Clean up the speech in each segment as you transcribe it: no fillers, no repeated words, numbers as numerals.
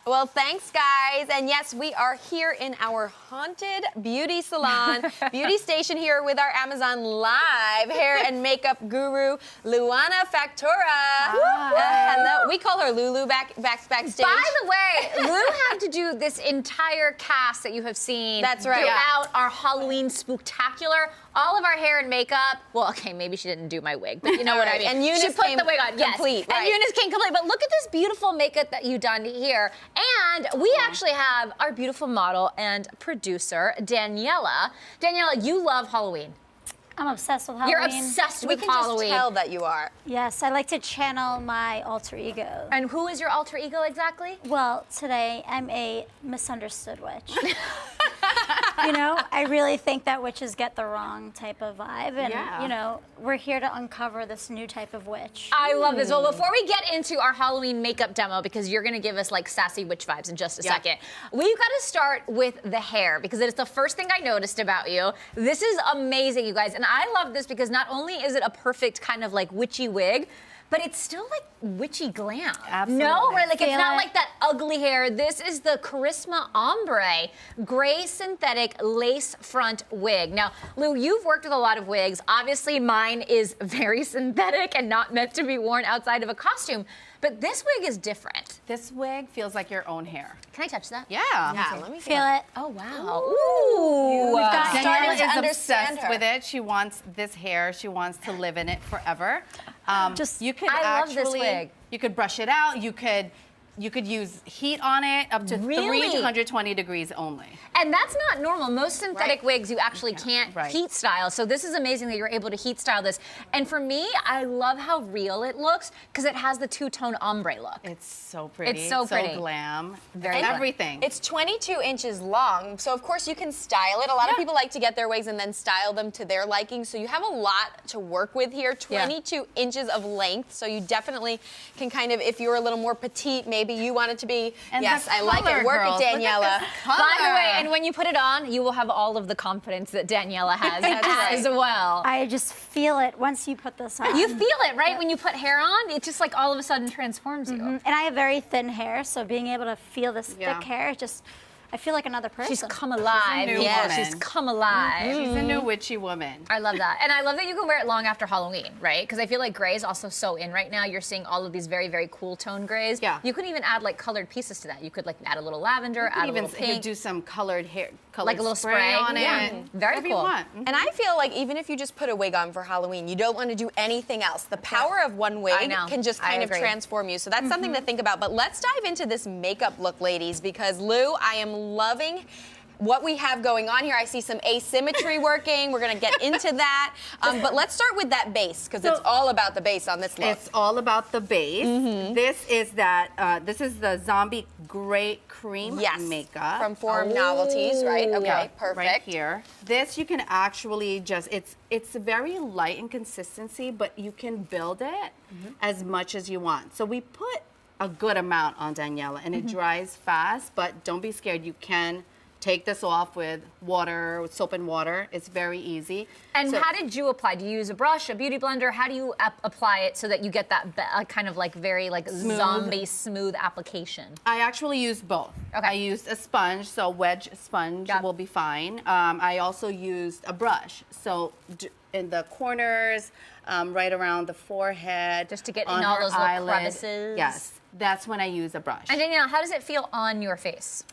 Well, thanks, guys. And yes, we are here in our haunted beauty salon, beauty station here with our Amazon Live hair and makeup guru, Luana Factura. Hello. We call her Lulu backstage. By the way, Lou had to do this entire cast that you have seen throughout our Halloween spooktacular. All of our hair and makeup. Well, okay, maybe she didn't do my wig, but you know what I mean. And Eunice she put the wig on. Complete, yes. And Eunice came complete. But look at this beautiful makeup that you've done here. And we actually have our beautiful model and producer, Daniela. Daniela, you love Halloween. I'm obsessed with Halloween. You're obsessed with Halloween. We can just tell that you are. Yes, I like to channel my alter ego. And who is your alter ego exactly? Well, today I'm a misunderstood witch. You know, I really think that witches get the wrong type of vibe. And, you know, we're here to uncover this new type of witch. I love this. Well, before we get into our Halloween makeup demo, because you're going to give us like sassy witch vibes in just a second, we've got to start with the hair because it is the first thing I noticed about you. This is amazing, you guys. And I love this because not only is it a perfect kind of like witchy wig, but it's still like witchy glam. Absolutely. No, right? Like it's not like that ugly hair. This is the Charisma Ombre gray synthetic lace front wig. Now, Lou, you've worked with a lot of wigs. Obviously, mine is very synthetic and not meant to be worn outside of a costume. But this wig is different. This wig feels like your own hair. Can I touch that? Yeah. Let me Feel it. Oh, wow. Ooh. We've got Daniela is understand obsessed her. with it. She wants this hair. She wants to live in it forever. You could I love this wig. You could brush it out. You could use heat on it up to 320 degrees only. And that's not normal. Most synthetic wigs you actually can't heat style. So this is amazing that you're able to heat style this. And for me, I love how real it looks because it has the two-tone ombre look. It's so pretty. It's so pretty. So glam. Very everything. It's 22 inches long, so of course you can style it. A lot of people like to get their wigs and then style them to their liking, so you have a lot to work with here. 22 inches of length, so you definitely can kind of, if you're a little more petite, maybe you want it to be, and yes, I like it. Work it, Daniela. By the way, and when you put it on, you will have all of the confidence that Daniela has as well. I just feel it once you put this on. You feel it, right? When you put hair on, it just like all of a sudden transforms you. And I have very thin hair, so being able to feel this thick hair, just, I feel like another person. She's come alive. She's come alive. She's a new witchy woman. I love that. And I love that you can wear it long after Halloween, right? Because I feel like gray is also so in right now. You're seeing all of these very, very cool tone grays. Yeah. You could even add like colored pieces to that. You could like add a little lavender, add a little pink. You could do some colored hair, like a little spray on it. Yeah. Very cool. You want. And I feel like even if you just put a wig on for Halloween, you don't want to do anything else. The power of one wig can just kind of transform you. So that's something to think about. But let's dive into this makeup look, ladies, because Lou, I am loving what we have going on here. I see some asymmetry working. We're going to get into that. But let's start with that base, because it's all about the base on this look. It's all about the base. This is this is the Zombie Gray Cream makeup. From Forum Novelties, right? Okay, perfect. Right here. This you can actually just, it's very light in consistency, but you can build it as much as you want. So we put a good amount on Daniela, and it dries fast, but don't be scared. You can take this off with water, with soap and water. It's very easy. And how did you apply? Do you use a brush, a beauty blender? How do you apply it so that you get that kind of like very like zombie smooth application? I actually used both. Okay. I used a sponge, so wedge sponge will be fine. I also used a brush, so in the corners, right around the forehead, just to get in all those little crevices. Yes, that's when I use a brush. And Danielle, how does it feel on your face?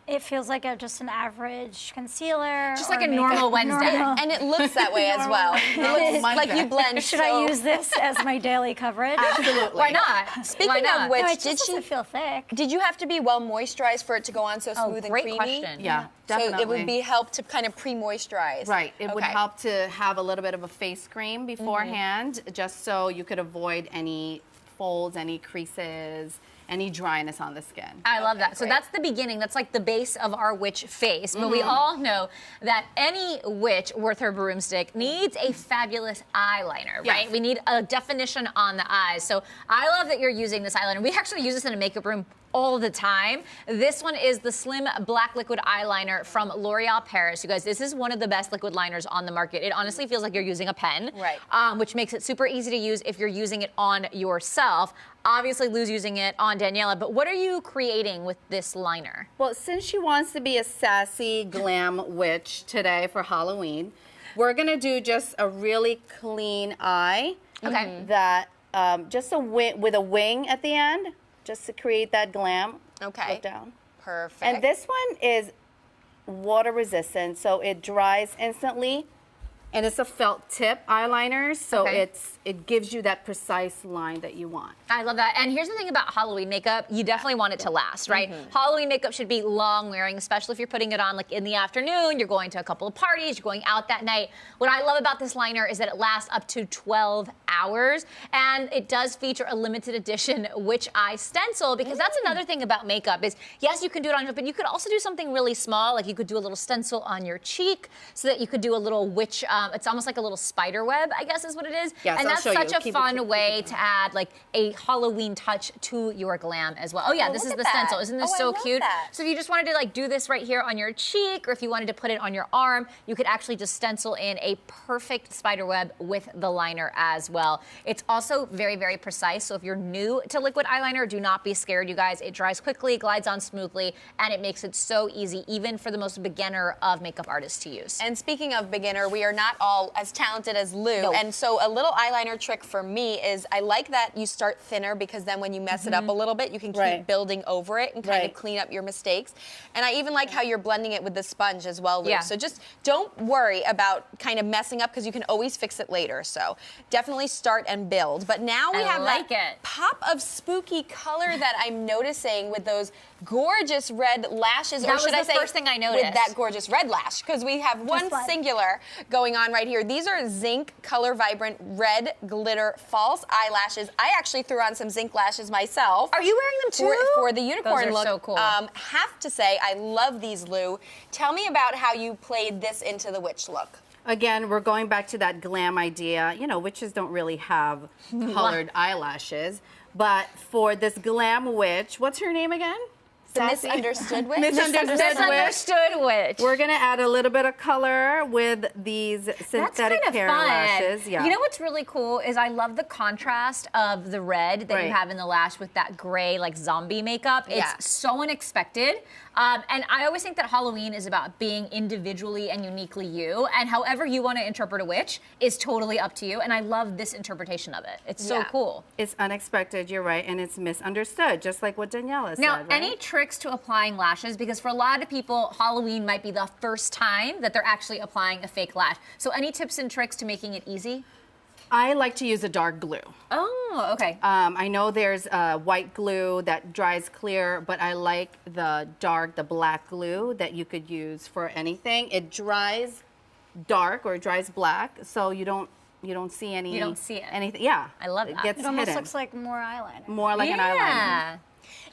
It feels like just an average concealer. Just like a normal Wednesday. And it looks that way as well. It looks like you blend. Should I use this as my daily coverage? Absolutely. Why not? Speaking of which, it just doesn't feel thick. Did you have to be well moisturized for it to go on so smooth and creamy? Great question. Yeah, definitely. So it would be help to kind of pre-moisturize. Right. It would help to have a little bit of a face cream beforehand, just so you could avoid any folds, any creases, any dryness on the skin. I love that. So that's the beginning. That's like the base of our witch face. But we all know that any witch worth her broomstick needs a fabulous eyeliner, right? We need a definition on the eyes. So I love that you're using this eyeliner. We actually use this in a makeup room all the time. This one is the Slim Black Liquid Eyeliner from L'Oreal Paris. You guys, this is one of the best liquid liners on the market. It honestly feels like you're using a pen, right? Which makes it super easy to use if you're using it on yourself. Obviously, Lou's using it on Daniela, but what are you creating with this liner? Well, since she wants to be a sassy glam witch today for Halloween, we're gonna do just a really clean eye. Okay. That just with a wing at the end, just to create that glam. Okay. Look down. Perfect. And this one is water resistant, so it dries instantly. And it's a felt tip eyeliner, so it gives you that precise line that you want. I love that. And here's the thing about Halloween makeup, you definitely want it to last, right? Halloween makeup should be long wearing, especially if you're putting it on like in the afternoon, you're going to a couple of parties, you're going out that night. What I love about this liner is that it lasts up to 12 hours, and it does feature a limited edition witch eye stencil, because that's another thing about makeup is, yes, you can do it on your, but you could also do something really small, like you could do a little stencil on your cheek so that you could do a little witch, it's almost like a little spider web, I guess is what it is. Yes, and that's I'll show such you. a fun way to add like a Halloween touch to your glam as well. Oh yeah, this is the stencil. Isn't this so cute? So if you just wanted to like do this right here on your cheek, or if you wanted to put it on your arm, you could actually just stencil in a perfect spider web with the liner as well. It's also very, very precise. So if you're new to liquid eyeliner, do not be scared, you guys. It dries quickly, glides on smoothly, and it makes it so easy, even for the most beginner of makeup artists to use. And speaking of beginner, we are not all as talented as Lou. Nope. And so a little eyeliner trick for me is I like that you start thinner, because then when you mess it up a little bit, you can keep building over it and kind of clean up your mistakes. And I even like how you're blending it with the sponge as well, Lou. So just don't worry about kind of messing up, because you can always fix it later. So definitely start and build. But now we have that pop of spooky color that I'm noticing with those gorgeous red lashes. That was the first thing I noticed. With that gorgeous red lash, because we have one singular going on right here. These are Zinc Color Vibrant Red Glitter False Eyelashes. I actually threw on some Zinc lashes myself. Are you wearing them too? For the unicorn Those are look. so cool. Have to say, I love these, Lou. Tell me about how you played this into the witch look. Again, we're going back to that glam idea. You know, witches don't really have colored eyelashes. But for this glam witch, what's her name again? The misunderstood witch? Misunderstood witch. We're gonna add a little bit of color with these synthetic hair lashes. Yeah. You know what's really cool is I love the contrast of the red that you have in the lash with that gray like zombie makeup. It's so unexpected. And I always think that Halloween is about being individually and uniquely you, and however you want to interpret a witch is totally up to you, and I love this interpretation of it. It's so cool. It's unexpected, you're right, and it's misunderstood, just like what Daniela said. Now, any tricks to applying lashes? Because for a lot of people, Halloween might be the first time that they're actually applying a fake lash. So any tips and tricks to making it easy? I like to use a dark glue. Oh, okay. I know there's white glue that dries clear, but I like the black glue that you could use for anything. It dries dark or it dries black, so you don't see any. You don't see it. Anything. Yeah. I love that. It almost looks like more eyeliner. More like an eyeliner.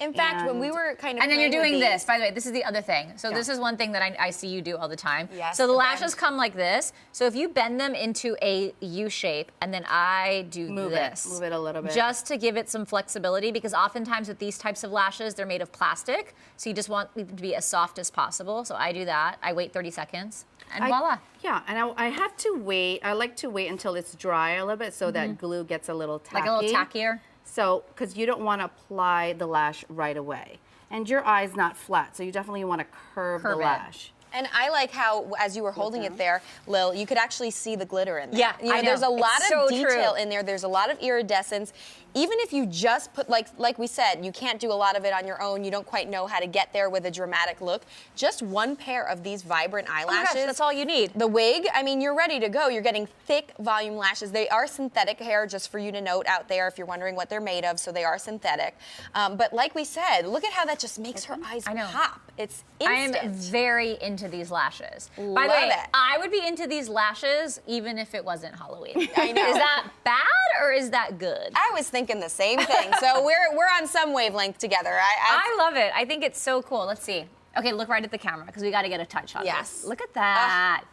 In fact, when we were kind of and then you're doing this, by the way, this is the other thing. So this is one thing that I see you do all the time. Yes, so the lashes come like this. So if you bend them into a U shape, and then I do this. Move it a little bit. Just to give it some flexibility, because oftentimes with these types of lashes, they're made of plastic. So you just want them to be as soft as possible. So I do that. I wait 30 seconds. And voila. Yeah, and I have to wait. I like to wait until it's dry a little bit so that glue gets a little tacky. Like a little tackier? So, because you don't want to apply the lash right away. And your eye's not flat, so you definitely want to curve the lash. And I like how, as you were holding it there, Lil, you could actually see the glitter in there. Yeah, you know, there's a lot of detail in there. There's a lot of iridescence. Even if you just put, like we said, you can't do a lot of it on your own. You don't quite know how to get there with a dramatic look. Just one pair of these vibrant eyelashes. Oh my gosh, that's all you need. The wig, I mean, you're ready to go. You're getting thick volume lashes. They are synthetic hair, just for you to note out there if you're wondering what they're made of, so they are synthetic. But like we said, look at how that just makes her eyes pop. It's instant. I am very into these lashes. Love By the way, it. I would be into these lashes even if it wasn't Halloween. I know. Is that bad or is that good? I was thinking the same thing. So we're on some wavelength together. I love it. I think it's so cool. Let's see. Okay, look right at the camera because we got to get a touch on this. Look at that.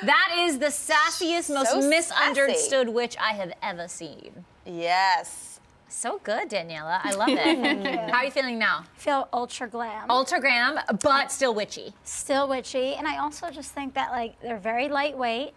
That is the sassiest, most misunderstood witch I have ever seen. Yes. So good, Daniela. I love it. How are you feeling now? I feel ultra glam. Ultra glam, but still witchy. Still witchy. And I also just think that, like, they're very lightweight.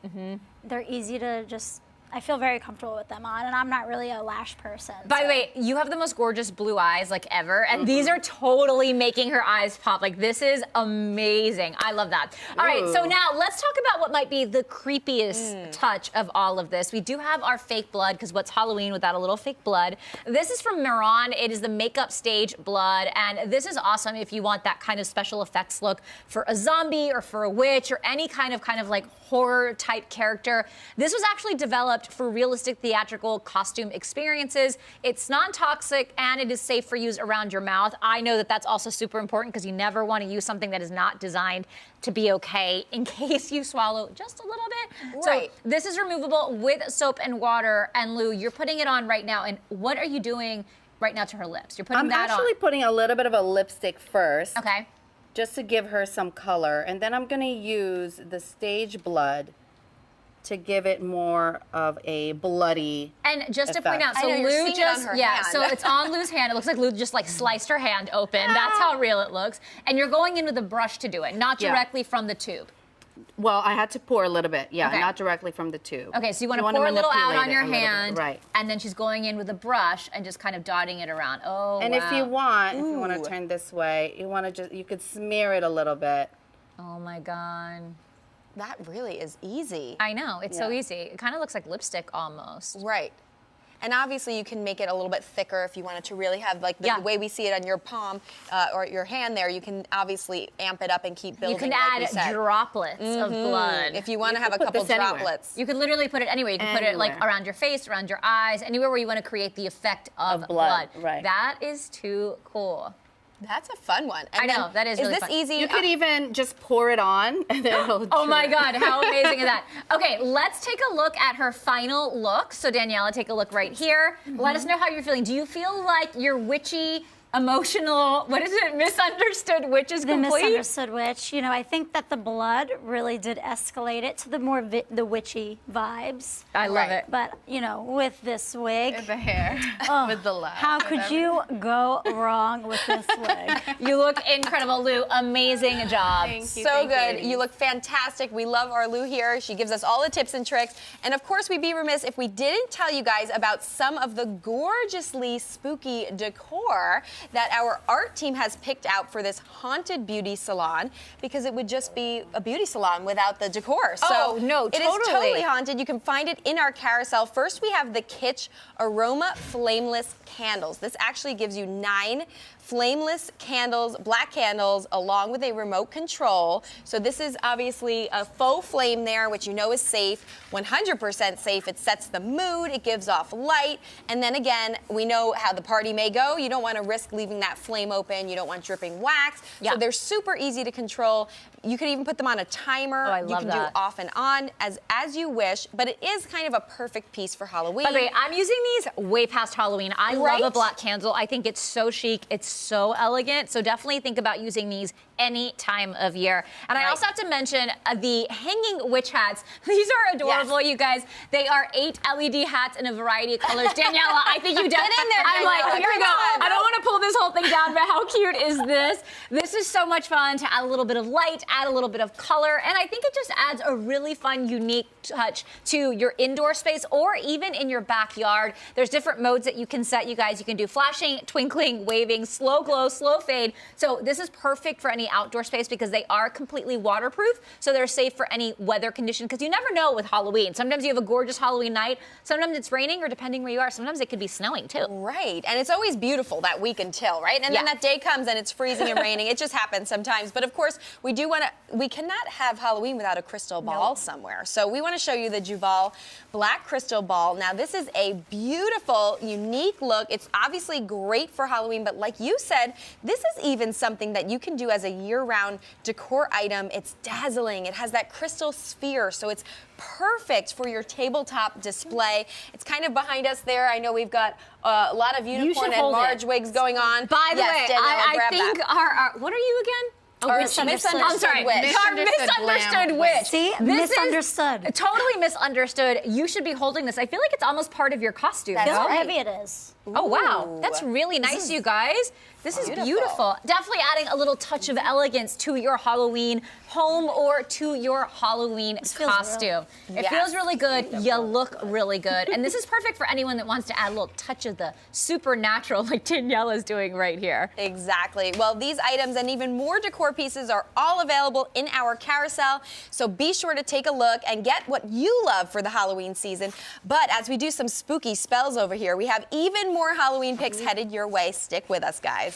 They're easy to just... I feel very comfortable with them on, and I'm not really a lash person. By the way, you have the most gorgeous blue eyes, like, ever, and these are totally making her eyes pop. Like, this is amazing. I love that. All right, so now let's talk about what might be the creepiest touch of all of this. We do have our fake blood, because what's Halloween without a little fake blood? This is from Mehron. It is the makeup stage blood, and this is awesome if you want that kind of special effects look for a zombie or for a witch or any kind of like horror type character. This was actually developed for realistic theatrical costume experiences. It's non-toxic and it is safe for use around your mouth. I know that that's also super important because you never want to use something that is not designed to be okay in case you swallow just a little bit. Right. So this is removable with soap and water. And Lou, you're putting it on right now. And what are you doing right now to her lips? You're putting that on. I'm actually putting a little bit of a lipstick first. Okay. Just to give her some color. And then I'm going to use the stage blood to give it more of a bloody And just effect. to point out, so Lou just, so it's on Lou's hand. It looks like Lou just like sliced her hand open. That's how real it looks. And you're going in with a brush to do it, not directly from the tube. Well, I had to pour a little bit, not directly from the tube. Okay, so you want to pour a little out on your hand, right? And then she's going in with a brush and just kind of dotting it around. Oh, and if you want to turn this way, you could smear it a little bit. Oh my God. That really is easy. I know, it's so easy. It kind of looks like lipstick almost. Right. And obviously you can make it a little bit thicker if you wanted to really have like the way we see it on your palm or your hand there. You can obviously amp it up and keep building. You can add droplets of blood. If you want to have a couple droplets. You can literally put it anywhere. You can put it like around your face, around your eyes, anywhere where you want to create the effect of blood. Right. That is too cool. That's a fun one. And I know, that is really fun. Is this easy? You could even just pour it on and then it'll Oh my God, how amazing is that? Okay, let's take a look at her final look. So Daniela, take a look right here. Let us know how you're feeling. Do you feel like your witchy, emotional, what is it, misunderstood witch is complete? The misunderstood witch. You know, I think that the blood really did escalate it to the more the witchy vibes. I love it. But, you know, with this wig. And the hair, with the lash. How could you go wrong with this wig? You look incredible, Lou. Amazing job. Thank you. So good. You look fantastic. We love our Lou here. She gives us all the tips and tricks. And of course, we'd be remiss if we didn't tell you guys about some of the gorgeously spooky decor that our art team has picked out for this haunted beauty salon, because it would just be a beauty salon without the decor. So no, it is totally haunted. You can find it in our carousel. First, we have the Kitsch Aroma Flameless Candles. This actually gives you 9 flameless candles, black candles, along with a remote control. So this is obviously a faux flame there, which you know is safe, 100% safe. It sets the mood, it gives off light, and then again, we know how the party may go. You don't want to risk leaving that flame open. You don't want dripping wax. So they're super easy to control. You could even put them on a timer. Oh, I love you can do off and on as you wish, but it is kind of a perfect piece for Halloween. By the way, I'm using these way past Halloween. I love a black candle. I think it's so chic. It's so elegant. So definitely think about using these any time of year. And I also have to mention the hanging witch hats. These are adorable, you guys. They are 8 LED hats in a variety of colors. Daniela, I think you did. Get in there, I'm like, here we go. I don't want to pull this whole thing down, but how cute is this? This is so much fun to add a little bit of light, add a little bit of color, and I think it just adds a really fun, unique touch to your indoor space or even in your backyard. There's different modes that you can set, you guys. You can do flashing, twinkling, waving, slow glow, slow fade. So this is perfect for any outdoor space because they are completely waterproof, so they're safe for any weather condition, because you never know with Halloween. Sometimes you have a gorgeous Halloween night, sometimes it's raining, or depending where you are, sometimes it could be snowing too. Right, and it's always beautiful that week until, right? And then that day comes and it's freezing and raining. It just happens sometimes. But of course, we cannot have Halloween without a crystal ball somewhere. So we want to show you the Juval Black Crystal Ball. Now this is a beautiful, unique look. It's obviously great for Halloween, but like you said, this is even something that you can do as a year-round decor item. It's dazzling. It has that crystal sphere, so it's perfect for your tabletop display. It's kind of behind us there. I know we've got a lot of unicorn and Marge wigs going on. By the way, I think our what are you again? Misunderstood I'm sorry, witch. Our misunderstood witch. See, misunderstood. Totally misunderstood. You should be holding this. I feel like it's almost part of your costume. That's how heavy it is. Oh, wow. That's really nice, you guys. This is beautiful. Definitely adding a little touch of elegance to your Halloween home or to your Halloween costume. It feels really good. You look really good. And this is perfect for anyone that wants to add a little touch of the supernatural like Daniela's doing right here. Exactly. Well, these items and even more decor pieces are all available in our carousel. So be sure to take a look and get what you love for the Halloween season. But as we do some spooky spells over here, we have even more Halloween picks headed your way. Stick with us, guys.